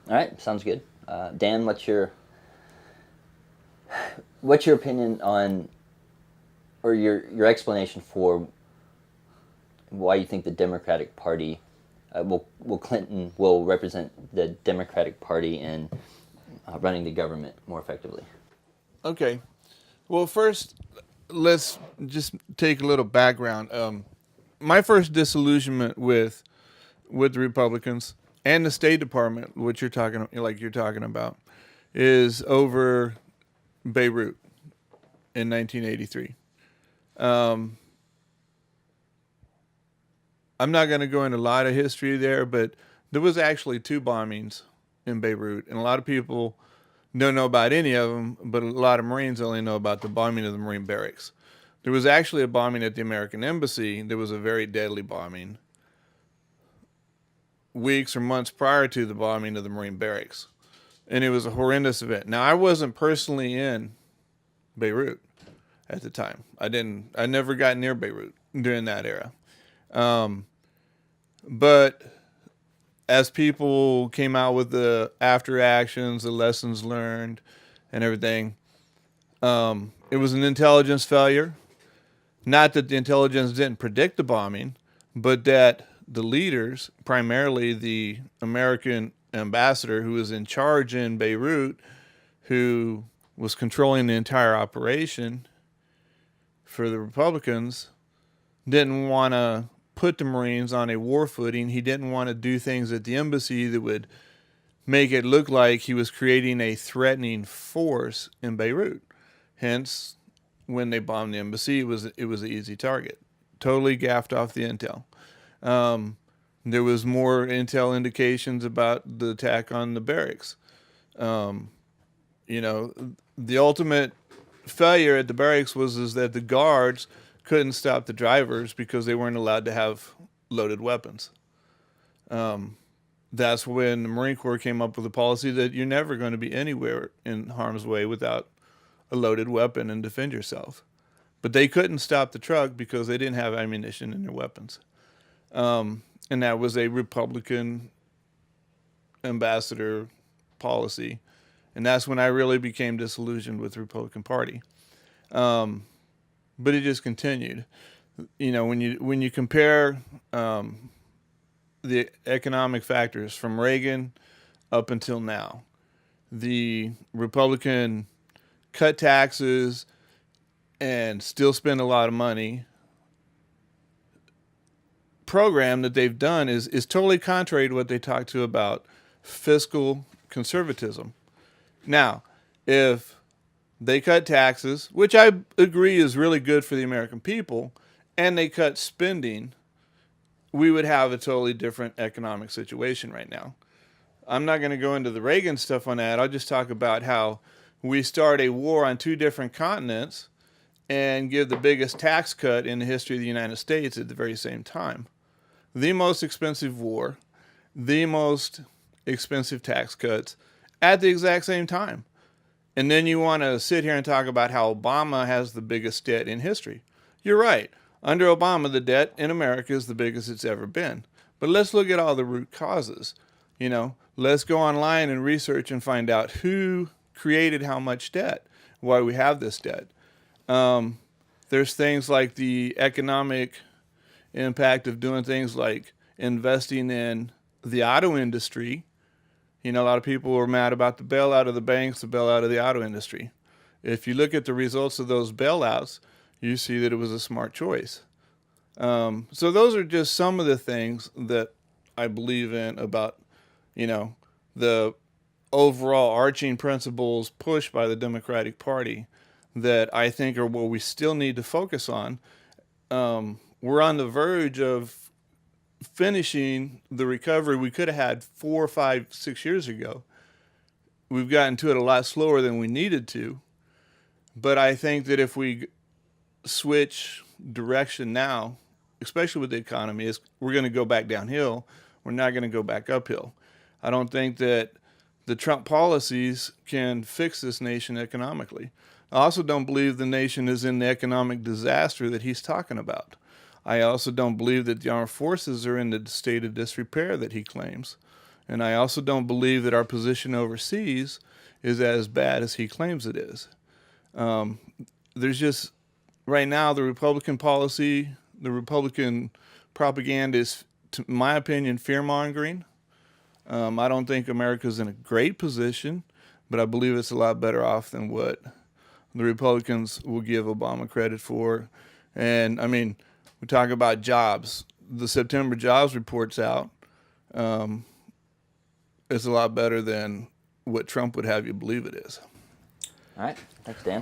All right, sounds good. Dan, what's your opinion on, or your explanation for why you think the Democratic Party will Clinton will represent the Democratic Party in running the government more effectively? Okay. Well, first, let's just take a little background. My first disillusionment with the Republicans and the State Department, which you're talking about, is over Beirut in 1983. Um, I'm not going to go into a lot of history there, but there was actually two bombings in Beirut, and a lot of people don't know about any of them, but a lot of Marines only know about the bombing of the Marine barracks. There was actually a bombing at the American Embassy. There was a very deadly bombing weeks or months prior to the bombing of the Marine barracks. And it was a horrendous event. Now, I wasn't personally in Beirut at the time. I never got near Beirut during that era. Um, but as people came out with the after actions, the lessons learned, and everything, it was an intelligence failure. Not that the intelligence didn't predict the bombing, but that the leaders, primarily the American ambassador who was in charge in Beirut, who was controlling the entire operation for the Republicans, didn't want to put the Marines on a war footing. He didn't want to do things at the embassy that would make it look like he was creating a threatening force in Beirut. Hence, when they bombed the embassy, it was an easy target. Totally gaffed off the intel. Um, there was more intel indications about the attack on the barracks. Um, you know, the ultimate failure at the barracks was is that the guards couldn't stop the drivers because they weren't allowed to have loaded weapons. Um, that's when the Marine Corps came up with a policy that you're never going to be anywhere in harm's way without a loaded weapon and defend yourself. But they couldn't stop the truck because they didn't have ammunition in their weapons. And that was a Republican ambassador policy. And that's when I really became disillusioned with the Republican Party. Um, but it just continued. When you compare the economic factors from Reagan up until now, the Republican cut taxes and still spend a lot of money program that they've done is totally contrary to what they talk to about fiscal conservatism. Now, if they cut taxes, which I agree is really good for the American people, and they cut spending, we would have a totally different economic situation right now. I'm not going to go into the Reagan stuff on that. I'll just talk about how we start a war on two different continents and give the biggest tax cut in the history of the United States at the very same time. The most expensive war, the most expensive tax cuts at the exact same time. And then you want to sit here and talk about how Obama has the biggest debt in history. You're right. Under Obama, the debt in America is the biggest it's ever been. But let's look at all the root causes. Let's go online and research and find out who created how much debt, why we have this debt. Um, there's things like the economic impact of doing things like investing in the auto industry. A lot of people were mad about the bailout of the banks, the bailout of the auto industry. If you look at the results of those bailouts, you see that it was a smart choice. So those are just some of the things that I believe in about, the overall arching principles pushed by the Democratic Party that I think are what we still need to focus on. We're on the verge of finishing the recovery we could have had 4, 5, 6 years ago. We've gotten to it a lot slower than we needed to. But I think that if we switch direction now, especially with the economy, is we're going to go back downhill. We're not going to go back uphill. I don't think that the Trump policies can fix this nation economically. I also don't believe the nation is in the economic disaster that he's talking about. I also don't believe that the armed forces are in the state of disrepair that he claims. And I also don't believe that our position overseas is as bad as he claims it is. There's just, right now, the Republican policy, the Republican propaganda is, to my opinion, fear-mongering. I don't think America's in a great position, but I believe it's a lot better off than what the Republicans will give Obama credit for. And, I mean, we talk about jobs. The September jobs report's out. It's a lot better than what Trump would have you believe it is. All right. Thanks, Dan.